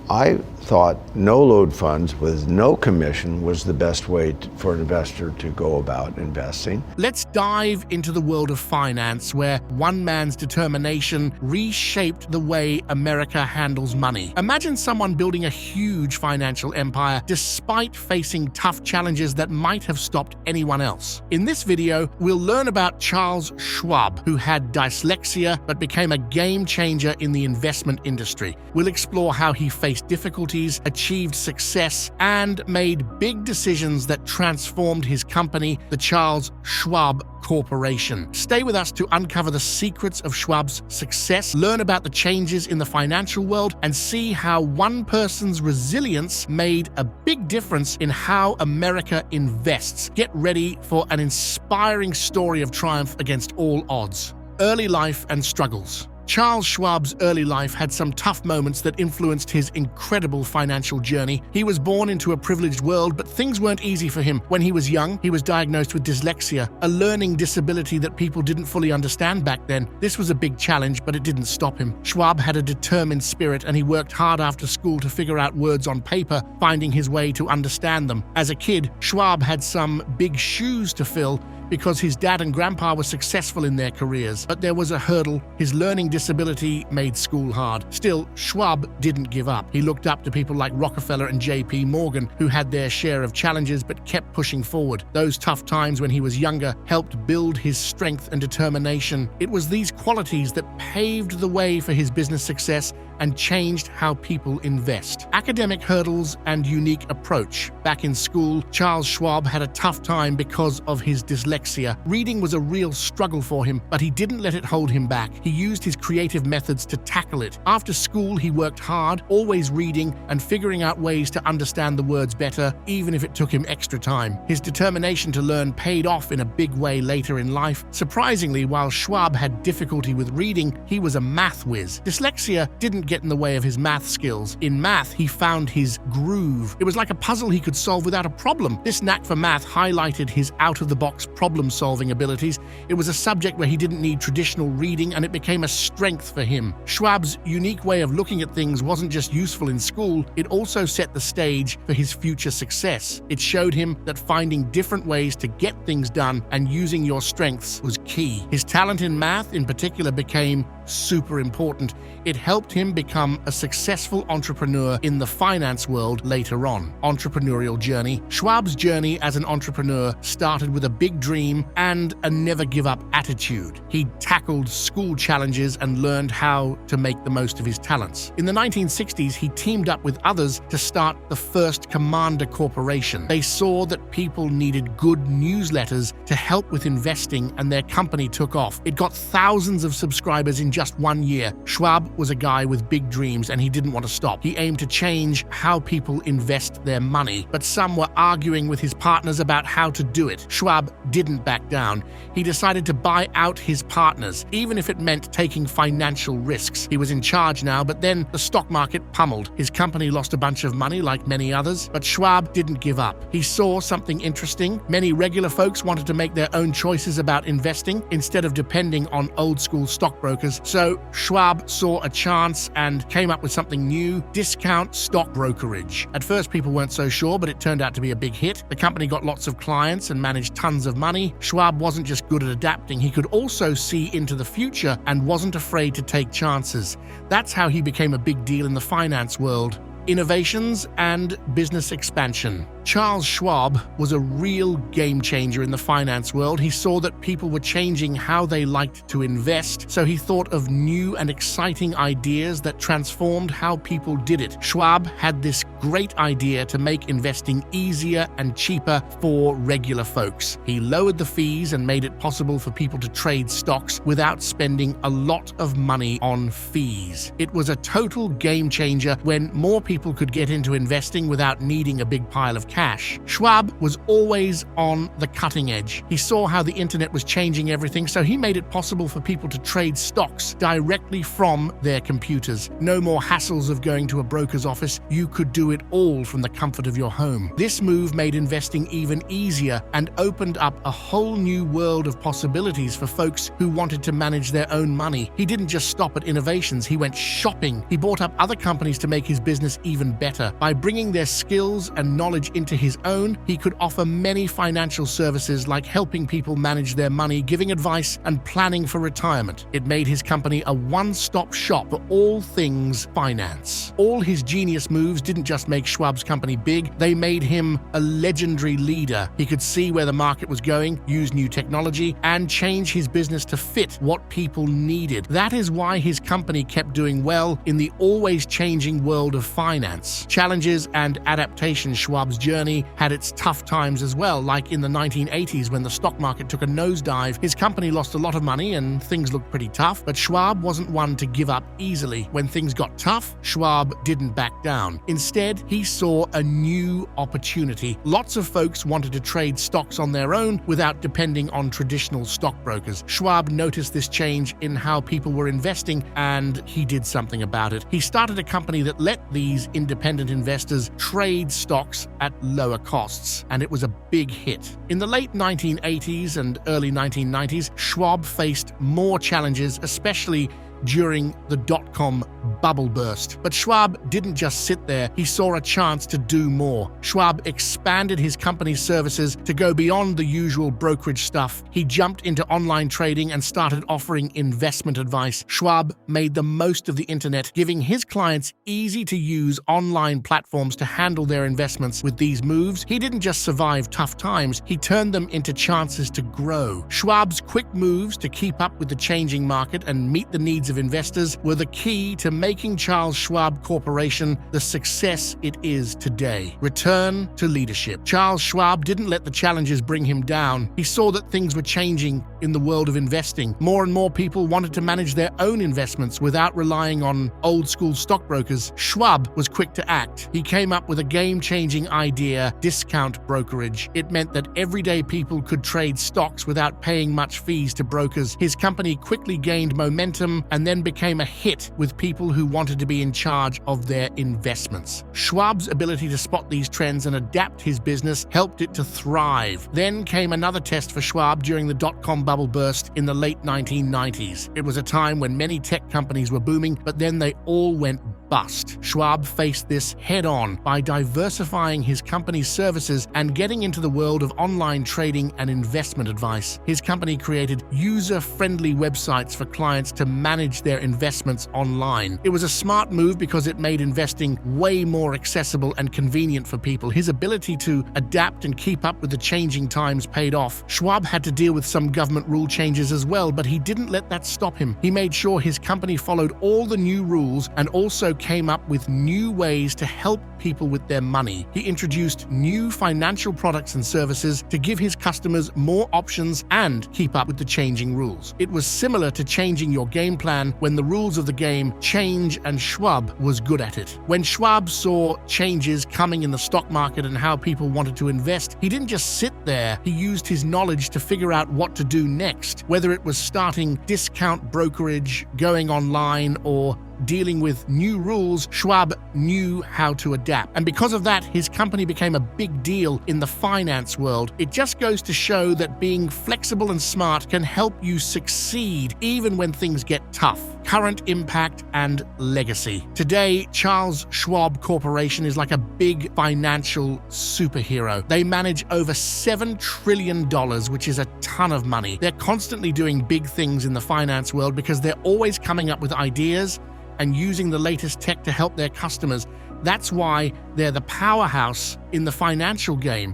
I thought no-load funds with no commission was the best way for an investor to go about investing. Let's dive into the world of finance, where one man's determination reshaped the way America handles money. Imagine someone building a huge financial empire despite facing tough challenges that might have stopped anyone else. In this video, we'll learn about Charles Schwab, who had dyslexia but became a game changer in the investment industry. We'll explore how he faced difficulties, achieved success, and made big decisions that transformed his company, the Charles Schwab Corporation. Stay with us to uncover the secrets of Schwab's success, learn about the changes in the financial world, and see how one person's resilience made a big difference in how America invests. Get ready for an inspiring story of triumph against all odds. Early life and struggles. Charles Schwab's early life had some tough moments that influenced his incredible financial journey. He was born into a privileged world, but things weren't easy for him. When he was young, he was diagnosed with dyslexia, a learning disability that people didn't fully understand back then. This was a big challenge, but it didn't stop him. Schwab had a determined spirit, and he worked hard after school to figure out words on paper, finding his way to understand them. As a kid, Schwab had some big shoes to fill, because his dad and grandpa were successful in their careers. But there was a hurdle. His learning disability made school hard. Still, Schwab didn't give up. He looked up to people like Rockefeller and J.P. Morgan, who had their share of challenges but kept pushing forward. Those tough times when he was younger helped build his strength and determination. It was these qualities that paved the way for his business success and changed how people invest. Academic hurdles and unique approach. Back in school, Charles Schwab had a tough time because of his dyslexia. Reading was a real struggle for him, but he didn't let it hold him back. He used his creative methods to tackle it. After school, he worked hard, always reading and figuring out ways to understand the words better, even if it took him extra time. His determination to learn paid off in a big way later in life. Surprisingly, while Schwab had difficulty with reading, he was a math whiz. Dyslexia didn't get in the way of his math skills. In math, he found his groove. It was like a puzzle he could solve without a problem. This knack for math highlighted his out-of-the-box problem-solving abilities. It was a subject where he didn't need traditional reading, and it became a strength for him. Schwab's unique way of looking at things wasn't just useful in school, it also set the stage for his future success. It showed him that finding different ways to get things done and using your strengths was key. His talent in math, in particular, became super important. It helped him become a successful entrepreneur in the finance world later on. Entrepreneurial journey. Schwab's journey as an entrepreneur started with a big dream and a never-give-up attitude. He tackled school challenges and learned how to make the most of his talents. In the 1960s, he teamed up with others to start the first Commander Corporation. They saw that people needed good newsletters to help with investing, and their company took off. It got thousands of subscribers in just 1 year. Schwab was a guy with big dreams, and he didn't want to stop. He aimed to change how people invest their money, but some were arguing with his partners about how to do it. Schwab didn't back down. He decided to buy out his partners, even if it meant taking financial risks. He was in charge now, but then the stock market pummeled. His company lost a bunch of money like many others, but Schwab didn't give up. He saw something interesting. Many regular folks wanted to make their own choices about investing instead of depending on old-school stockbrokers. So Schwab saw a chance and came up with something new: discount stock brokerage. At first, people weren't so sure, but it turned out to be a big hit. The company got lots of clients and managed tons of money. Schwab wasn't just good at adapting, he could also see into the future and wasn't afraid to take chances. That's how he became a big deal in the finance world. Innovations and business expansion. Charles Schwab was a real game changer in the finance world. He saw that people were changing how they liked to invest, so he thought of new and exciting ideas that transformed how people did it. Schwab had this great idea to make investing easier and cheaper for regular folks. He lowered the fees and made it possible for people to trade stocks without spending a lot of money on fees. It was a total game changer when more people could get into investing without needing a big pile of cash. Schwab was always on the cutting edge. He saw how the internet was changing everything, so he made it possible for people to trade stocks directly from their computers. No more hassles of going to a broker's office. You could do it all from the comfort of your home. This move made investing even easier and opened up a whole new world of possibilities for folks who wanted to manage their own money. He didn't just stop at innovations, he went shopping. He bought up other companies to make his business even better. By bringing their skills and knowledge into his own, he could offer many financial services like helping people manage their money, giving advice, and planning for retirement. It made his company a one-stop shop for all things finance. All his genius moves didn't just make Schwab's company big, they made him a legendary leader. He could see where the market was going, use new technology, and change his business to fit what people needed. That is why his company kept doing well in the always changing world of finance. Challenges and adaptation. Schwab's journey had its tough times as well, like in the 1980s when the stock market took a nosedive. His company lost a lot of money and things looked pretty tough, but Schwab wasn't one to give up easily. When things got tough, Schwab didn't back down. Instead, he saw a new opportunity. Lots of folks wanted to trade stocks on their own without depending on traditional stockbrokers. Schwab noticed this change in how people were investing, and he did something about it. He started a company that let these independent investors trade stocks at lower costs, and it was a big hit. In the late 1980s and early 1990s, Schwab faced more challenges, especially during the dotcom bubble burst. But Schwab didn't just sit there, he saw a chance to do more. Schwab expanded his company's services to go beyond the usual brokerage stuff. He jumped into online trading and started offering investment advice. Schwab made the most of the internet, giving his clients easy-to-use online platforms to handle their investments. With these moves, he didn't just survive tough times, he turned them into chances to grow. Schwab's quick moves to keep up with the changing market and meet the needs of investors were the key to making Charles Schwab Corporation the success it is today. Return to leadership. Charles Schwab didn't let the challenges bring him down. He saw that things were changing in the world of investing. More and more people wanted to manage their own investments without relying on old-school stockbrokers. Schwab was quick to act. He came up with a game-changing idea: discount brokerage. It meant that everyday people could trade stocks without paying much fees to brokers. His company quickly gained momentum and then became a hit with people who wanted to be in charge of their investments. Schwab's ability to spot these trends and adapt his business helped it to thrive. Then came another test for Schwab during the dot-com bubble burst in the late 1990s. It was a time when many tech companies were booming, but then they all went bust. Schwab faced this head-on by diversifying his company's services and getting into the world of online trading and investment advice. His company created user-friendly websites for clients to manage their investments online. It was a smart move because it made investing way more accessible and convenient for people. His ability to adapt and keep up with the changing times paid off. Schwab had to deal with some government rule changes as well, but he didn't let that stop him. He made sure his company followed all the new rules and also came up with new ways to help people with their money. He introduced new financial products and services to give his customers more options and keep up with the changing rules. It was similar to changing your game plan when the rules of the game change, and Schwab was good at it. When Schwab saw changes coming in the stock market and how people wanted to invest, he didn't just sit there. He used his knowledge to figure out what to do next, whether it was starting discount brokerage, going online, or dealing with new rules. Schwab knew how to adapt. And because of that, his company became a big deal in the finance world. It just goes to show that being flexible and smart can help you succeed even when things get tough. Current impact and legacy. Today, Charles Schwab Corporation is like a big financial superhero. They manage over $7 trillion, which is a ton of money. They're constantly doing big things in the finance world because they're always coming up with ideas and using the latest tech to help their customers. That's why they're the powerhouse in the financial game,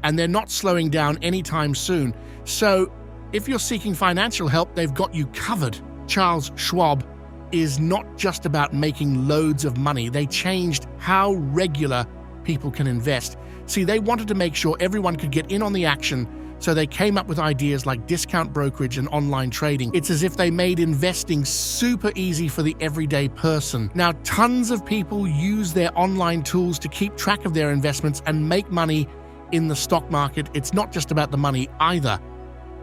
and they're not slowing down anytime soon. So if you're seeking financial help, they've got you covered. Charles Schwab is not just about making loads of money. They changed how regular people can invest. See, they wanted to make sure everyone could get in on the action, so they came up with ideas like discount brokerage and online trading. It's as if they made investing super easy for the everyday person. Now, tons of people use their online tools to keep track of their investments and make money in the stock market. It's not just about the money either.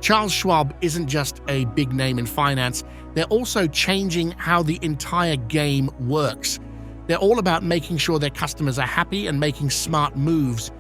Charles Schwab isn't just a big name in finance. They're also changing how the entire game works. They're all about making sure their customers are happy and making smart moves.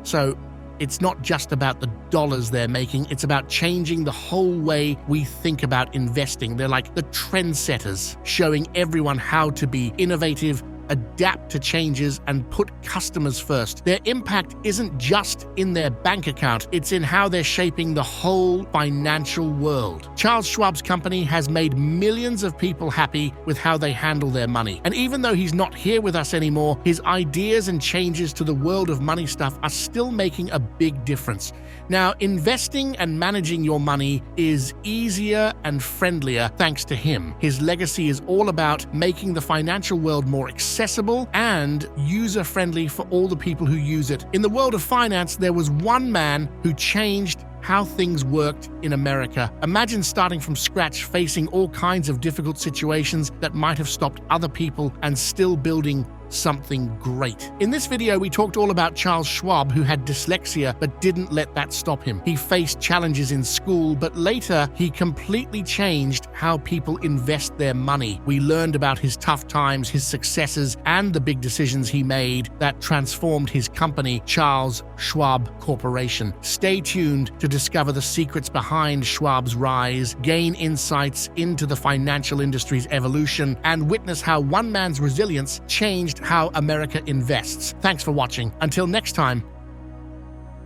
So it's not just about the dollars they're making, it's about changing the whole way we think about investing. They're like the trendsetters, showing everyone how to be innovative, adapt to changes, and put customers first. Their impact isn't just in their bank account, it's in how they're shaping the whole financial world. Charles Schwab's company has made millions of people happy with how they handle their money. And even though he's not here with us anymore, his ideas and changes to the world of money stuff are still making a big difference. Now, investing and managing your money is easier and friendlier thanks to him. His legacy is all about making the financial world more accessible and user-friendly for all the people who use it. In the world of finance, there was one man who changed how things worked in America. Imagine starting from scratch, facing all kinds of difficult situations that might have stopped other people and still building something great. In this video, we talked all about Charles Schwab, who had dyslexia but didn't let that stop him. He faced challenges in school, but later he completely changed how people invest their money. We learned about his tough times, his successes, and the big decisions he made that transformed his company, Charles Schwab Corporation. Stay tuned to discover the secrets behind Schwab's rise, gain insights into the financial industry's evolution, and witness how one man's resilience changed how America invests. Thanks for watching. Until next time,